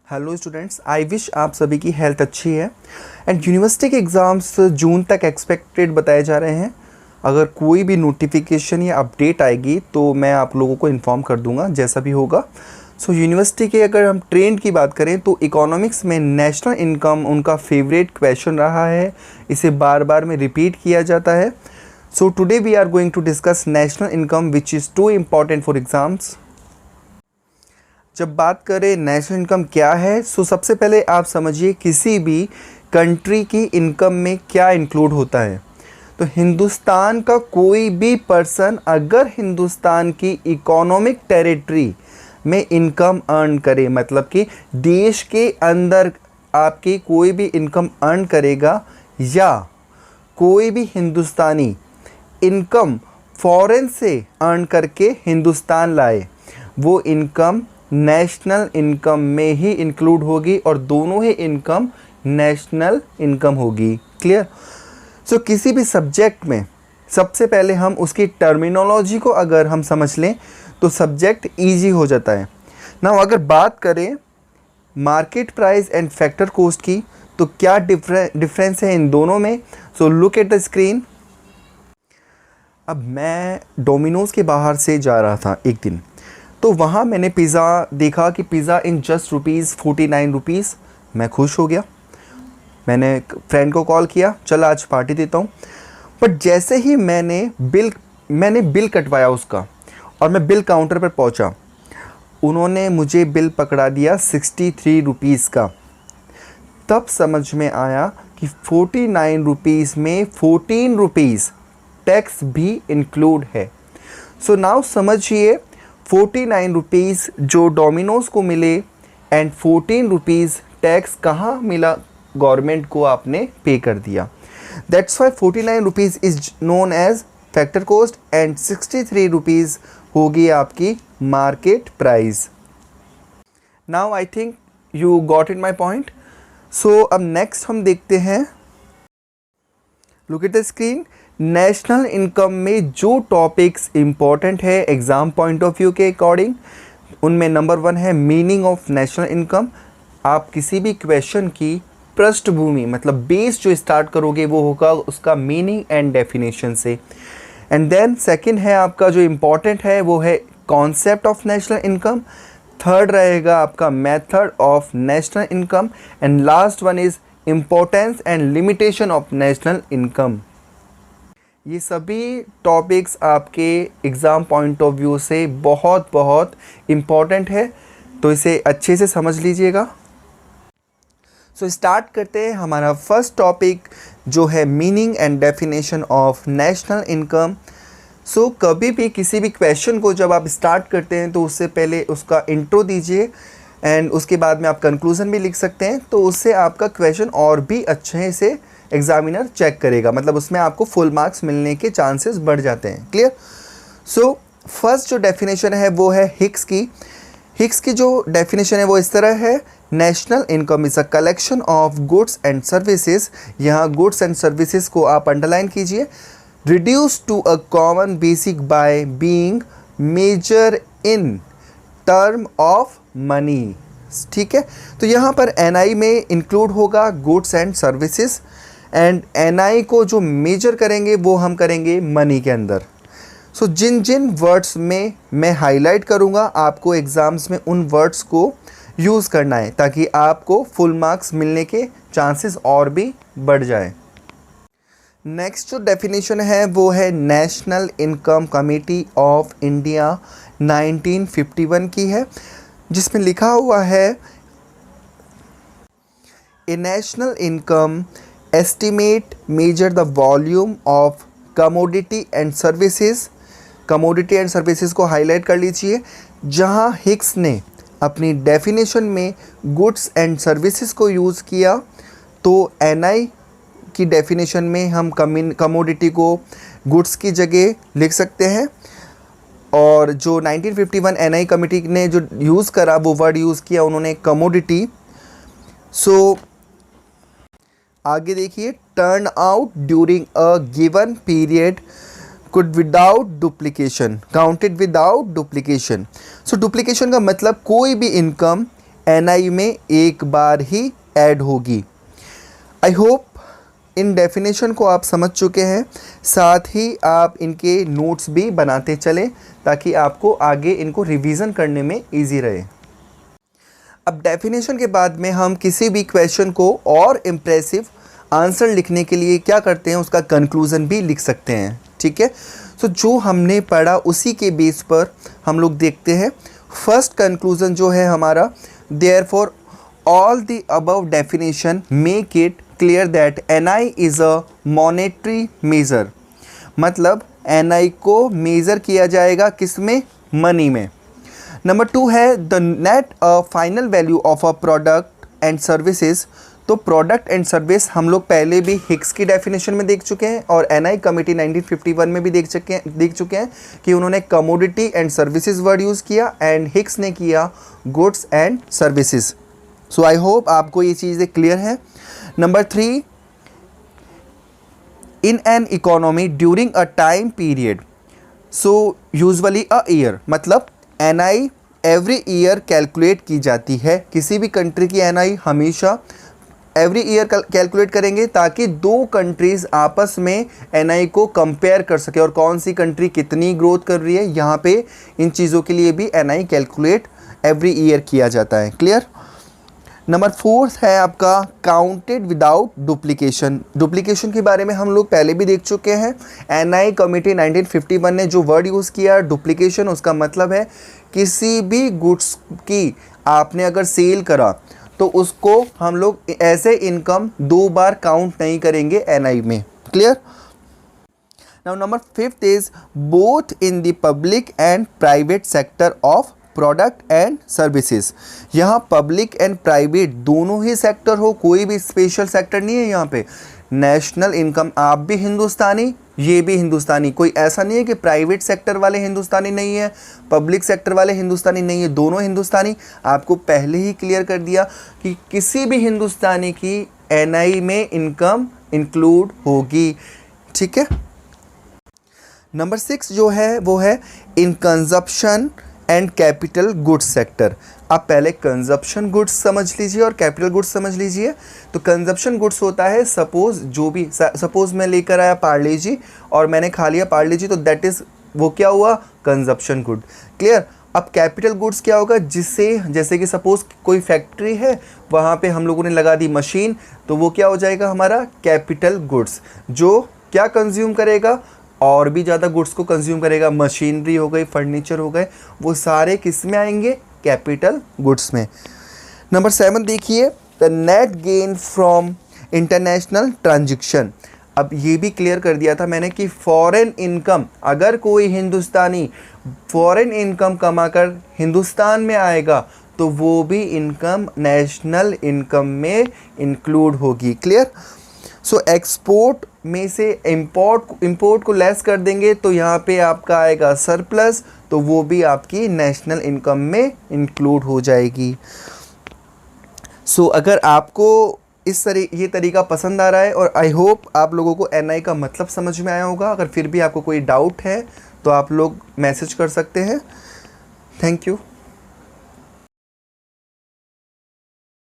Hello students, I wish आप सभी की हेल्थ अच्छी है एंड यूनिवर्सिटी के एग्ज़ाम्स जून तक एक्सपेक्टेड बताए जा रहे हैं। अगर कोई भी नोटिफिकेशन या अपडेट आएगी तो मैं आप लोगों को इन्फॉर्म कर दूंगा जैसा भी होगा। यूनिवर्सिटी के अगर हम ट्रेंड की बात करें तो इकोनॉमिक्स में नेशनल इनकम उनका फेवरेट क्वेश्चन रहा है, इसे बार बार में रिपीट किया जाता है। Today we are going to discuss national income which is too important for exams. जब बात करें नेशनल इनकम क्या है, सबसे पहले आप समझिए किसी भी कंट्री की इनकम में क्या इंक्लूड होता है। तो हिंदुस्तान का कोई भी पर्सन अगर हिंदुस्तान की इकोनॉमिक टेरिटरी में इनकम अर्न करे, मतलब कि देश के अंदर आपकी कोई भी इनकम अर्न करेगा या कोई भी हिंदुस्तानी इनकम फॉरेन से अर्न करके हिंदुस्तान लाए, वो इनकम नेशनल इनकम में ही इंक्लूड होगी और दोनों ही इनकम नेशनल इनकम होगी। क्लियर? किसी भी सब्जेक्ट में सबसे पहले हम उसकी टर्मिनोलॉजी को अगर हम समझ लें तो सब्जेक्ट इजी हो जाता है ना। अगर बात करें market price and factor cost की तो क्या डिफरेंस है इन दोनों में। Look at the screen. अब मैं डोमिनोज़ के बाहर से जा रहा था एक दिन, तो वहाँ मैंने पिज़्ज़ा देखा कि पिज़्ज़ा इन जस्ट ₹49। मैं खुश हो गया, मैंने फ्रेंड को कॉल किया, चल आज पार्टी देता हूँ। बट जैसे ही मैंने बिल कटवाया उसका और मैं बिल काउंटर पर पहुँचा, उन्होंने मुझे बिल पकड़ा दिया ₹63 का। तब समझ में आया कि ₹49 में ₹14 टैक्स भी इंक्लूड है। नाउ समझिए ₹49 जो डोमिनोज़ को मिले एंड ₹14 टैक्स कहाँ मिला, गवर्नमेंट को आपने पे कर दिया। That's why ₹49 is known age factor cost and ₹63 होगी आपकी market price. Now I think you got it my point. अब नेक्स्ट हम देखते हैं, look at the screen. National income में जो टॉपिक्स इम्पॉर्टेंट है एग्ज़ाम पॉइंट ऑफ व्यू के अकॉर्डिंग, उनमें नंबर 1 है मीनिंग ऑफ नेशनल इनकम। आप किसी भी क्वेश्चन की पृष्ठभूमि मतलब बेस जो स्टार्ट करोगे वो होगा उसका मीनिंग एंड डेफिनेशन से। एंड देन सेकंड है आपका जो इम्पॉर्टेंट है वो है concept of national income. Third रहेगा आपका method of national income and last one is importance and limitation of national income. ये सभी टॉपिक्स आपके एग्ज़ाम पॉइंट ऑफ व्यू से बहुत बहुत इम्पॉर्टेंट है, तो इसे अच्छे से समझ लीजिएगा। स्टार्ट करते हैं हमारा फर्स्ट टॉपिक जो है meaning and definition of national income. कभी भी किसी भी क्वेश्चन को जब आप स्टार्ट करते हैं तो उससे पहले उसका इंट्रो दीजिए एंड उसके बाद में आप कंक्लूज़न भी लिख सकते हैं, तो उससे आपका क्वेश्चन और भी अच्छे से एग्जामिनर चेक करेगा, मतलब उसमें आपको फुल मार्क्स मिलने के चांसेस बढ़ जाते हैं। क्लियर? फर्स्ट जो डेफिनेशन है वो है हिक्स की जो डेफिनेशन है वो इस तरह है, national income is a collection of goods and services. यहाँ गुड्स एंड सर्विसेज को आप अंडरलाइन कीजिए। Reduce to a common basic by being measure in term of money. ठीक है, तो यहाँ पर एनआई में इंक्लूड होगा goods and services and NI को जो मेजर करेंगे वो हम करेंगे मनी के अंदर। जिन जिन वर्ड्स में मैं हाईलाइट करूँगा आपको एग्ज़ाम्स में उन वर्ड्स को यूज़ करना है ताकि आपको फुल मार्क्स मिलने के चांसेस और भी बढ़ जाए। नेक्स्ट जो डेफिनेशन है वो है national income committee of India 1951 की है, जिसमें लिखा हुआ है a national income estimate measure the volume of commodity and services. Commodity and services को हाईलाइट कर लीजिए। जहां हिक्स ने अपनी डेफिनेशन में गुड्स एंड सर्विसेज को यूज़ किया, तो एनआई की डेफिनेशन में हम कमोडिटी को गुड्स की जगह लिख सकते हैं, और जो 1951 एनआई कमेटी ने जो यूज़ करा वो वर्ड यूज़ किया उन्होंने कमोडिटी। आगे देखिए, turn out during a given period could without duplication counted without duplication। Duplication का मतलब कोई भी इनकम एनआई में एक बार ही ऐड होगी। आई होप इन डेफिनेशन को आप समझ चुके हैं, साथ ही आप इनके नोट्स भी बनाते चलें ताकि आपको आगे इनको रिवीजन करने में इजी रहे। अब डेफिनेशन के बाद में हम किसी भी क्वेश्चन को और इम्प्रेसिव आंसर लिखने के लिए क्या करते हैं, उसका कंक्लूज़न भी लिख सकते हैं। ठीक है, सो जो हमने पढ़ा उसी के बेस पर हम लोग देखते हैं। फर्स्ट कंक्लूज़न जो है हमारा, therefore all the above definition make it clear that NI is a monetary measure. मतलब एनआई को मेज़र किया जाएगा किस में, मनी में। नंबर 2 है the net final value of a product and services. तो प्रोडक्ट एंड सर्विस हम लोग पहले भी हिक्स की डेफिनेशन में देख चुके हैं और एनआई कमेटी 1951 में भी देख चुके हैं कि उन्होंने commodity and services word use किया एंड हिक्स ने किया goods and services. So I hope आपको ये चीज़ें क्लियर है। Number 3, in an economy during a time period, so usually a year, मतलब एनआई एवरी ईयर कैलकुलेट की जाती है। किसी भी कंट्री की एनआई हमेशा एवरी ईयर कैलकुलेट करेंगे ताकि दो कंट्रीज़ आपस में एनआई को कंपेयर कर सके और कौन सी कंट्री कितनी ग्रोथ कर रही है, यहाँ पे इन चीज़ों के लिए भी एनआई कैलकुलेट एवरी ईयर किया जाता है। क्लियर। नंबर 4 है आपका काउंटेड विदाउट डुप्लीकेशन। डुप्लीकेशन के बारे में हम लोग पहले भी देख चुके हैं। एनआई कमेटी 1951 ने जो वर्ड यूज़ किया डुप्लीकेशन, उसका मतलब है किसी भी गुड्स की आपने अगर सेल करा तो उसको हम लोग ऐसे इनकम 2 बार काउंट नहीं करेंगे एनआई में। Clear. Now number 5 is both in the public and private sector of product and services. यहाँ पब्लिक एंड प्राइवेट दोनों ही सेक्टर हो, कोई भी स्पेशल सेक्टर नहीं है यहाँ पे। नेशनल इनकम, आप भी हिंदुस्तानी, ये भी हिंदुस्तानी, कोई ऐसा नहीं है कि प्राइवेट सेक्टर वाले हिंदुस्तानी नहीं है, पब्लिक सेक्टर वाले हिंदुस्तानी नहीं है, दोनों हिंदुस्तानी। आपको पहले ही क्लियर कर दिया कि किसी भी हिंदुस्तानी की एनआई में इनकम इंक्लूड होगी। ठीक है। नंबर 6 जो है वो है इन consumption and capital goods sector. आप पहले कंजप्शन गुड्स समझ लीजिए और कैपिटल गुड्स समझ लीजिए। तो कंजप्शन गुड्स होता है सपोज मैं लेकर आया पार्ले जी और मैंने खा लिया पार्ले जी, तो दैट इज़ वो क्या हुआ, कंजप्शन गुड। क्लियर। अब कैपिटल गुड्स क्या होगा, जिससे जैसे कि सपोज कोई फैक्ट्री है, वहाँ पे हम लोगों ने लगा दी मशीन, तो वो क्या हो जाएगा हमारा कैपिटल गुड्स, जो क्या कंज्यूम करेगा, और भी ज़्यादा गुड्स को कंज्यूम करेगा। मशीनरी हो गई, फर्नीचर हो गए, वो सारे किस में आएंगे, कैपिटल गुड्स में। नंबर 7 देखिए, the net gain from international transaction. अब ये भी क्लियर कर दिया था मैंने कि फॉरेन इनकम, अगर कोई हिंदुस्तानी फॉरेन इनकम कमाकर हिंदुस्तान में आएगा तो वो भी इनकम नेशनल इनकम में इंक्लूड होगी। क्लियर। सो एक्सपोर्ट में से इंपोर्ट को लेस कर देंगे तो यहाँ पे आपका आएगा सरप्लस, तो वो भी आपकी नेशनल इनकम में इंक्लूड हो जाएगी। सो अगर आपको ये तरीका पसंद आ रहा है और आई होप आप लोगों को एनआई का मतलब समझ में आया होगा। अगर फिर भी आपको कोई डाउट है तो आप लोग मैसेज कर सकते हैं। Thank you.